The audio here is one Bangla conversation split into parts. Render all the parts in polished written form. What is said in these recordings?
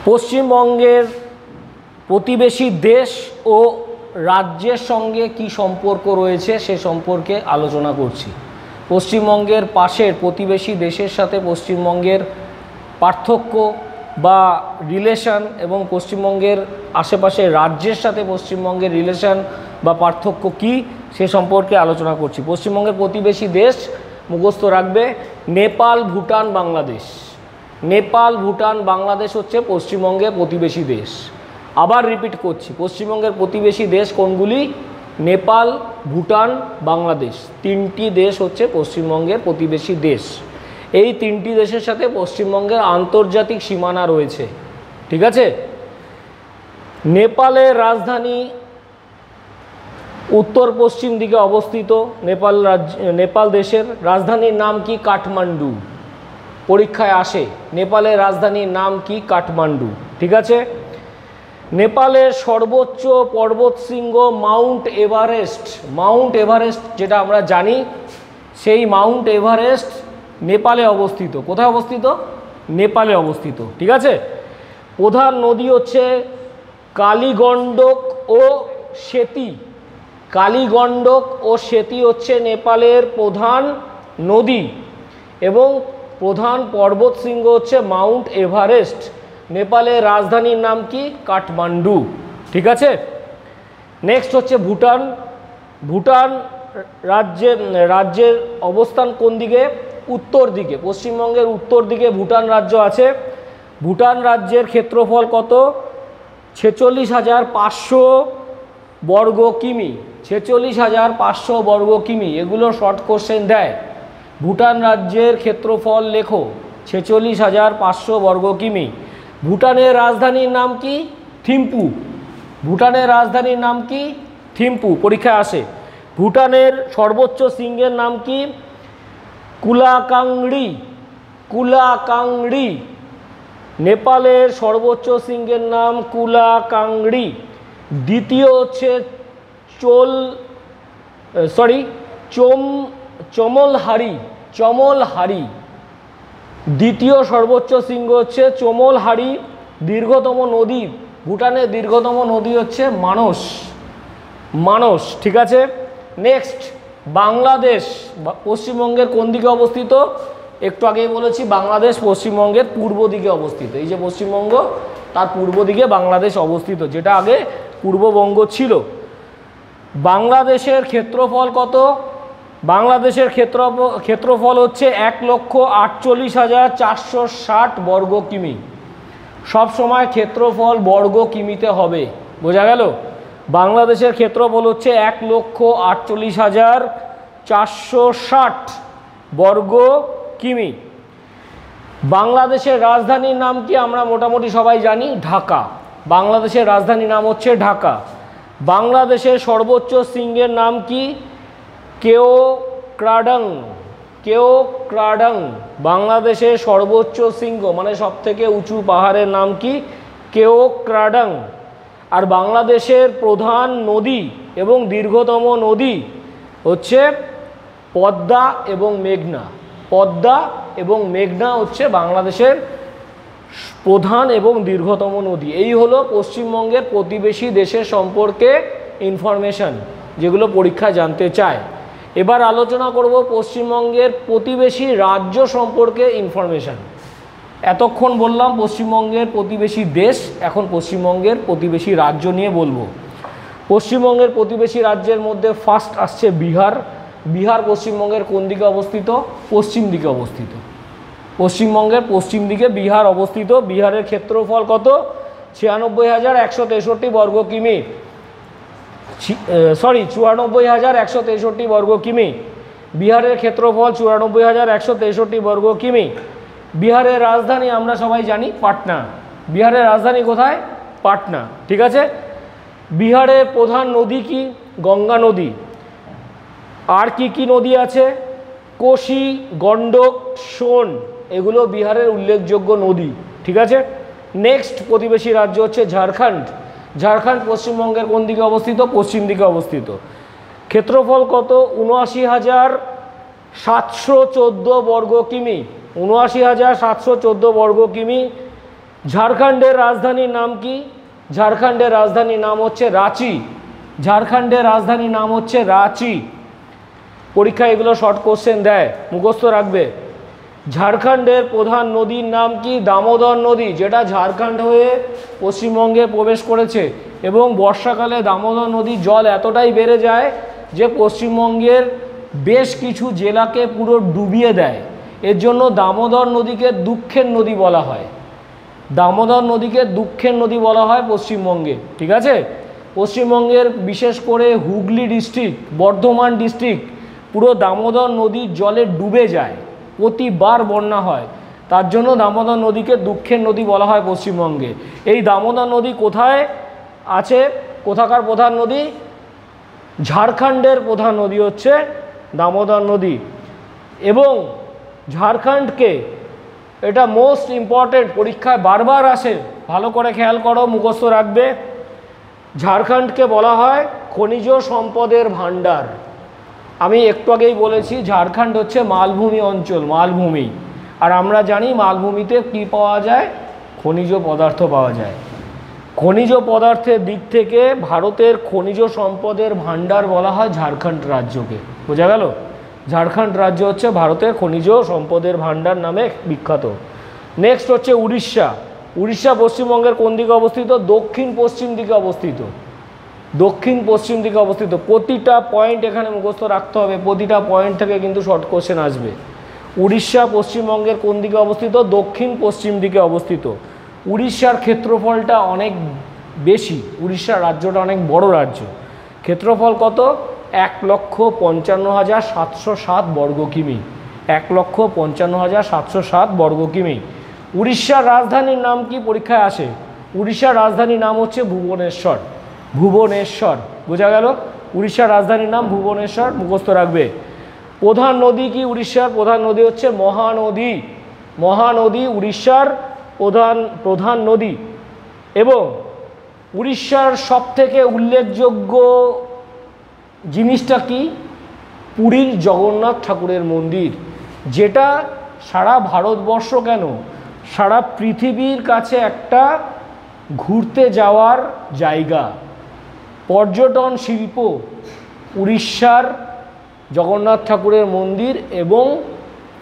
পশ্চিমবঙ্গের প্রতিবেশী দেশ ও রাজ্যের সঙ্গে কি সম্পর্ক রয়েছে সে সম্পর্কে আলোচনা করছি। পশ্চিমবঙ্গের পাশের প্রতিবেশী দেশের সাথে পশ্চিমবঙ্গের পার্থক্য বা রিলেশন এবং পশ্চিমবঙ্গের আশেপাশের রাজ্যের সাথে পশ্চিমবঙ্গের রিলেশন বা পার্থক্য কি সে সম্পর্কে আলোচনা করছি। পশ্চিমবঙ্গের প্রতিবেশী দেশ মুখস্থ রাখবে নেপাল, ভুটান, বাংলাদেশ। নেপাল, ভুটান, বাংলাদেশ হচ্ছে পশ্চিমবঙ্গের প্রতিবেশী দেশ। আবার রিপিট করছি, পশ্চিমবঙ্গের প্রতিবেশী দেশ কোনগুলি? নেপাল, ভুটান, বাংলাদেশ। তিনটি দেশ হচ্ছে পশ্চিমবঙ্গের প্রতিবেশী দেশ। এই তিনটি দেশের সাথে পশ্চিমবঙ্গের আন্তর্জাতিক সীমানা রয়েছে, ঠিক আছে। নেপালের রাজধানী উত্তর পশ্চিম দিকে অবস্থিত। নেপাল দেশের রাজধানীর নাম কি? কাঠমান্ডু। পরীক্ষায় আসে নেপালের রাজধানীর নাম কি? কাঠমান্ডু, ঠিক আছে। নেপালের সর্বোচ্চ পর্বতশৃঙ্গ মাউন্ট এভারেস্ট। মাউন্ট এভারেস্ট যেটা আমরা জানি, সেই মাউন্ট এভারেস্ট নেপালে অবস্থিত। কোথায় অবস্থিত? নেপালে অবস্থিত, ঠিক আছে। প্রধান নদী হচ্ছে কালীগণ্ডক ও সেতী। কালীগণ্ডক ও সেতী হচ্ছে নেপালের প্রধান নদী এবং প্রধান পর্বতশৃঙ্গ হচ্ছে মাউন্ট এভারেস্ট। নেপালের রাজধানীর নাম কি? কাঠমান্ডু, ঠিক আছে। নেক্সট হচ্ছে ভুটান। ভুটান রাজ্যের অবস্থান কোন দিকে? উত্তর দিকে। পশ্চিমবঙ্গের উত্তর দিকে ভুটান রাজ্য আছে। ভুটান রাজ্যের ক্ষেত্রফল কত? 46,500 বর্গ কিমি। 46,500 বর্গ কিমি। এগুলো শর্ট কোশ্চেন দেয়। ভুটান রাজ্যের ক্ষেত্রফল লেখো 46,500 বর্গ কিমি। ভুটানের রাজধানীর নাম কি? থিম্পু। ভুটানের রাজধানীর নাম কি? থিম্পু, পরীক্ষায় আসে। ভুটানের সর্বোচ্চ শৃঙ্গের নাম কি? কুলাকাংড়ি। কুলাকাংড়ি। নেপালের সর্বোচ্চ শৃঙ্গের নাম কুলাকাংড়ি। দ্বিতীয় হচ্ছে চমলহারি। চমলহারি। দ্বিতীয় সর্বোচ্চ শৃঙ্গ হচ্ছে চমলহারি। দীর্ঘতম নদী, ভুটানের দীর্ঘতম নদী হচ্ছে মানস। মানস, ঠিক আছে। নেক্সট বাংলাদেশ। পশ্চিমবঙ্গের কোন দিকে অবস্থিত? একটু আগেই বলেছি বাংলাদেশ পশ্চিমবঙ্গের পূর্ব দিকে অবস্থিত। এই যে পশ্চিমবঙ্গ, তার পূর্ব দিকে বাংলাদেশ অবস্থিত, যেটা আগে পূর্ববঙ্গ ছিল। বাংলাদেশের ক্ষেত্রফল কত? বাংলাদেশের ক্ষেত্রফল হচ্ছে 1,48,460 বর্গ কিমি। সবসময় ক্ষেত্রফল বর্গ কিমিতে হবে, বোঝা গেল? বাংলাদেশের ক্ষেত্রফল হচ্ছে 1,48,460 বর্গ কিমি। বাংলাদেশের রাজধানীর নাম কি? আমরা মোটামুটি সবাই জানি, ঢাকা। বাংলাদেশের রাজধানীর নাম হচ্ছে ঢাকা। বাংলাদেশের সর্বোচ্চ শৃঙ্গের নাম কি? কেওক্রাডাং। কেওক্রাডাং। বাংলাদেশের সর্বোচ্চ শৃঙ্গ মানে সবথেকে উঁচু পাহাড়ের নাম কি? কেওক্রাডাং। আর বাংলাদেশের প্রধান নদী এবং দীর্ঘতম নদী হচ্ছে পদ্মা এবং মেঘনা। পদ্মা এবং মেঘনা হচ্ছে বাংলাদেশের প্রধান এবং দীর্ঘতম নদী। এই হলো পশ্চিমবঙ্গের প্রতিবেশী দেশের সম্পর্কে ইনফরমেশন, যেগুলো পরীক্ষা জানতে চায়। এবার আলোচনা করব পশ্চিমবঙ্গের প্রতিবেশী রাজ্য সম্পর্কে ইনফরমেশন। এতক্ষণ বললাম পশ্চিমবঙ্গের প্রতিবেশী দেশ, এখন পশ্চিমবঙ্গের প্রতিবেশী রাজ্য নিয়ে বলবো। পশ্চিমবঙ্গের প্রতিবেশী রাজ্যের মধ্যে ফার্স্ট আসছে বিহার। বিহার পশ্চিমবঙ্গের কোন দিকে অবস্থিত? পশ্চিম দিকে অবস্থিত। পশ্চিমবঙ্গের পশ্চিম দিকে বিহার অবস্থিত। বিহারের ক্ষেত্রফল কত? 96,163 বর্গ কিমি। 94,163 বর্গ কিমি। বিহারের ক্ষেত্রফল 94,163 বর্গ কিমি। বিহারের রাজধানী আমরা সবাই জানি পাটনা। বিহারের রাজধানী কোথায়? পাটনা, ঠিক আছে। বিহারের প্রধান নদী কি? গঙ্গা নদী। আর কি কি নদী আছে? কোশি, গণ্ডক, সোন, এগুলো বিহারের উল্লেখযোগ্য নদী, ঠিক আছে। নেক্সট প্রতিবেশী রাজ্য হচ্ছে ঝাড়খণ্ড। ঝাড়খণ্ড পশ্চিমবঙ্গের কোন দিকে অবস্থিত? পশ্চিম দিকে অবস্থিত। ক্ষেত্রফল কত? 79,714 বর্গ কিমি। 79,714 বর্গ কিমি ঝাড়খণ্ডের রাজধানীর নাম কি? ঝাড়খণ্ডের রাজধানীর নাম হচ্ছে রাঁচি। ঝাড়খণ্ডের রাজধানীর নাম হচ্ছে রাঁচি। পরীক্ষা এগুলো শর্ট কোশ্চেন দেয়, মুখস্থ রাখবে। ঝাড়খণ্ডের প্রধান নদীর নাম কি? দামোদর নদী, যেটা ঝাড়খণ্ড হয়ে পশ্চিমবঙ্গে প্রবেশ করেছে। এবং বর্ষাকালে দামোদর নদীর জল এতটাই বেড়ে যায় যে পশ্চিমবঙ্গের বেশ কিছু জেলাকে পুরো ডুবিয়ে দেয়। এর জন্য দামোদর নদীকে দুঃখের নদী বলা হয়। দামোদর নদীকে দুঃখের নদী বলা হয় পশ্চিমবঙ্গে, ঠিক আছে? পশ্চিমবঙ্গের বিশেষ করে হুগলি ডিস্ট্রিক্ট, বর্ধমান ডিস্ট্রিক্ট পুরো দামোদর নদীর জলে ডুবে যায়, প্রতিবার বন্যা হয়। তার জন্য দামোদর নদীকে দুঃখের নদী বলা হয় পশ্চিমবঙ্গে। এই দামোদর নদী কোথায় আছে? কোথাকার প্রধান নদী? ঝাড়খণ্ডের প্রধান নদী হচ্ছে দামোদর নদী। এবং ঝাড়খণ্ডকে, এটা মোস্ট ইম্পর্টেন্ট, পরীক্ষায় বারবার আসে, ভালো করে খেয়াল করো, মুখস্থ রাখবে। ঝাড়খণ্ডকে বলা হয় খনিজ সম্পদের ভাণ্ডার। আমি একটু আগেই বলেছি ঝাড়খণ্ড হচ্ছে মালভূমি অঞ্চল, মালভূমি। আর আমরা জানি মালভূমিতে কি পাওয়া যায়? খনিজ পদার্থ পাওয়া যায়। খনিজ পদার্থের দিক থেকে ভারতের খনিজ সম্পদের ভাণ্ডার বলা হয় ঝাড়খণ্ড রাজ্যকে। বোঝা গেল? ঝাড়খণ্ড রাজ্য হচ্ছে ভারতের খনিজ সম্পদের ভাণ্ডার নামে বিখ্যাত। নেক্সট হচ্ছে উড়িষ্যা। উড়িষ্যা পশ্চিমবঙ্গের কোন দিকে অবস্থিত? দক্ষিণ পশ্চিম দিকে অবস্থিত। দক্ষিণ পশ্চিম দিকে অবস্থিত। প্রতিটা পয়েন্ট এখানে মুখস্থ রাখতে হবে, প্রতিটা পয়েন্ট থেকে কিন্তু শর্ট কোশ্চেন আসবে। উড়িষ্যা পশ্চিমবঙ্গের কোন দিকে অবস্থিত? দক্ষিণ পশ্চিম দিকে অবস্থিত। উড়িষ্যার ক্ষেত্রফলটা অনেক বেশি, উড়িষ্যা রাজ্যটা অনেক বড় রাজ্য। ক্ষেত্রফল কত? 1,55,707 বর্গ কিমি। 1,55,707 বর্গ কিমি। উড়িষ্যার রাজধানীর নাম কি? পরীক্ষায় আসে। উড়িষ্যার রাজধানীর নাম হচ্ছে ভুবনেশ্বর। ভুবনেশ্বর, বোঝা গেল? উড়িষ্যার রাজধানীর নাম ভুবনেশ্বর, মুখস্থ রাখবে। প্রধান নদী কি উড়িষ্যার? প্রধান নদী হচ্ছে মহানদী। মহানদী উড়িষ্যার প্রধান নদী। এবং উড়িষ্যার সবথেকে উল্লেখযোগ্য জিনিসটা কি? পুরীর জগন্নাথ ঠাকুরের মন্দির, যেটা সারা ভারতবর্ষ কেন, সারা পৃথিবীর কাছে একটা ঘুরতে যাওয়ার জায়গা। পর্যটন শিল্প উড়িষ্যার জগন্নাথ ঠাকুরের মন্দির এবং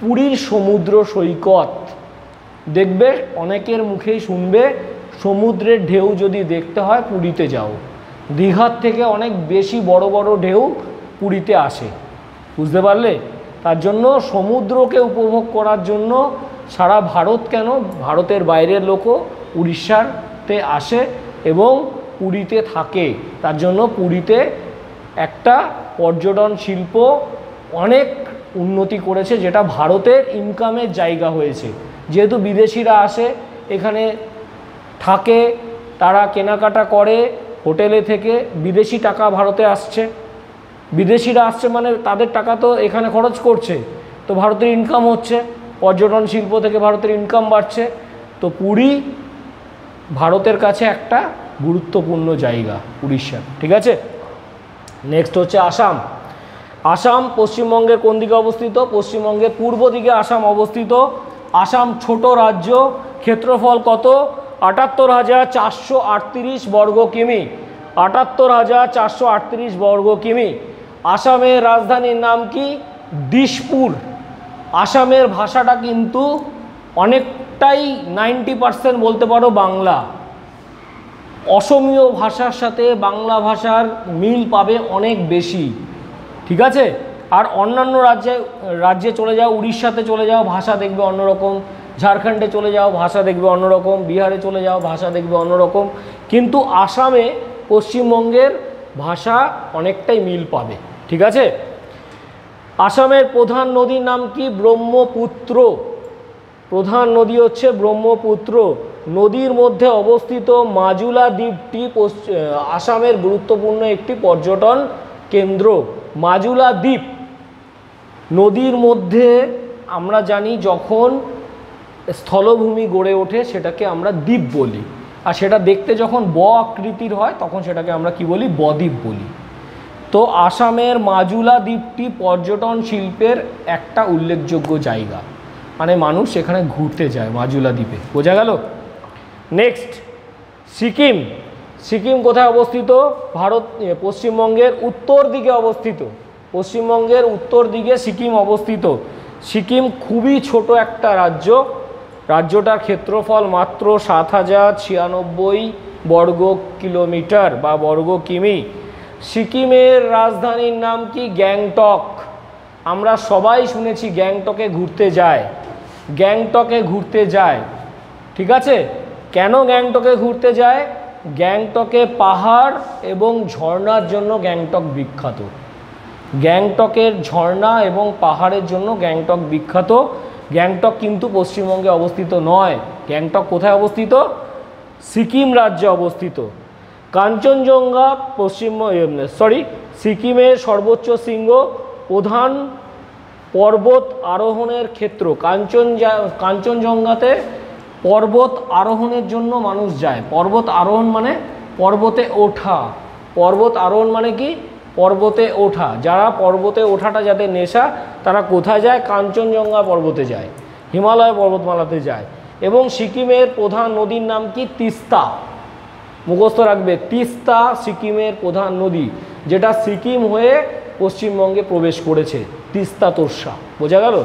পুরীর সমুদ্র সৈকত। দেখবে অনেকের মুখেই শুনবে সমুদ্রের ঢেউ যদি দেখতে হয় পুরীতে যাও। দীঘার থেকে অনেক বেশি বড় বড় ঢেউ পুরীতে আসে, বুঝতে পারলে? তার জন্য সমুদ্রকে উপভোগ করার জন্য সারা ভারত কেন, ভারতের বাইরের লোকও উড়িষ্যাতে আসে এবং পুরীতে থাকে। তার জন্য পুরীতে একটা পর্যটন শিল্প অনেক উন্নতি করেছে, যেটা ভারতের ইনকামের জায়গা হয়েছে। যেহেতু বিদেশিরা আসে, এখানে থাকে, তারা কেনাকাটা করে হোটেলে থেকে, বিদেশি টাকা ভারতে আসছে। বিদেশিরা আসছে মানে তাদের টাকা তো এখানে খরচ করছে, তো ভারতের ইনকাম হচ্ছে, পর্যটন শিল্প থেকে ভারতের ইনকাম বাড়ছে। তো পুরী ভারতের কাছে একটা গুরুত্বপূর্ণ জায়গা উড়িষ্যা, ঠিক আছে? নেক্সট হচ্ছে আসাম। আসাম পশ্চিমবঙ্গের কোন দিকে অবস্থিত? পশ্চিমবঙ্গের পূর্ব দিকে আসাম অবস্থিত। আসাম ছোট রাজ্য। ক্ষেত্রফল কত? ৭৮,৪৩৮ বর্গ কিমি। ৭৮,৪৩৮ বর্গ কিমি। আসামের রাজধানীর নাম কি? দিশপুর। আসামের ভাষাটা কিন্তু অনেকটাই 90% বলতে পারো বাংলা। অসমীয় ভাষার সাথে বাংলা ভাষার মিল পাবে অনেক বেশি, ঠিক আছে? আর অন্যান্য রাজ্যে চলে যাও, উড়িষ্যাতে চলে যাও, ভাষা দেখবে অন্যরকম। ঝাড়খণ্ডে চলে যাও, ভাষা দেখবে অন্যরকম। বিহারে চলে যাও, ভাষা দেখবে অন্যরকম। কিন্তু আসামে পশ্চিমবঙ্গের ভাষা অনেকটাই মিল পাবে, ঠিক আছে? আসামের প্রধান নদীর নাম কি? ব্রহ্মপুত্র। প্রধান নদী হচ্ছে ব্রহ্মপুত্র। নদীর মধ্যে অবস্থিত মাজুলা দ্বীপটি আসামের গুরুত্বপূর্ণ একটি পর্যটন কেন্দ্র। মাজুলা দ্বীপ নদীর মধ্যে, আমরা জানি যখন স্থলভূমি গড়ে ওঠে সেটাকে আমরা দ্বীপ বলি, আর সেটা দেখতে যখন আকৃতির হয় তখন সেটাকে আমরা কি বলি? বদ্বীপ বলি। তো আসামের মাজুলা দ্বীপটি পর্যটন শিল্পের একটা উল্লেখযোগ্য জায়গা, মানে মানুষ এখানে ঘুরতে যায় মাজুলা দ্বীপে, বোঝা গেল? নেক্সট, সিকিম। সিকিম কোথায় অবস্থিত? ভারত, পশ্চিমবঙ্গের উত্তর দিকে অবস্থিত। পশ্চিমবঙ্গের উত্তর দিকে সিকিম অবস্থিত। সিকিম খুবই ছোট একটা রাজ্য। রাজ্যটার ক্ষেত্রফল মাত্র ৭,০৯৬ বর্গ কিলোমিটার বা বর্গ কিমি। সিকিমের রাজধানীর নাম কি? গ্যাংটক। আমরা সবাই শুনেছি গ্যাংটকে ঘুরতে যায়, গ্যাংটকে ঘুরতে যায়, ঠিক আছে? কেন গ্যাংটকে ঘুরতে যায়? গ্যাংটকে পাহাড় এবং ঝর্ণার জন্য গ্যাংটক বিখ্যাত। গ্যাংটকের ঝর্ণা এবং পাহাড়ের জন্য গ্যাংটক বিখ্যাত। গ্যাংটক কিন্তু পশ্চিমবঙ্গে অবস্থিত নয়। গ্যাংটক কোথায় অবস্থিত? সিকিম রাজ্যে অবস্থিত। কাঞ্চনজঙ্ঘা সিকিমের সর্বোচ্চ শৃঙ্গ, প্রধান পর্বত আরোহণের ক্ষেত্র। কাঞ্চনজঙ্ঘাতে পর্বত আরোহণের জন্য মানুষ যায়। পর্বত আরোহণ মানে পর্বতে ওঠা। পর্বত আরোহণ মানে কি? পর্বতে ওঠা। যারা পর্বতে ওঠাটা যাদের নেশা, তারা কোথায় যায়? কাঞ্চনজঙ্ঘা পর্বতে যায়, হিমালয় পর্বতমালাতে যায়। এবং সিকিমের প্রধান নদীর নাম কি? তিস্তা। মুখস্থ রাখবে, তিস্তা সিকিমের প্রধান নদী, যেটা সিকিম হয়ে পশ্চিমবঙ্গে প্রবেশ করেছে। তিস্তা তোর্ষা, বোঝা গেল?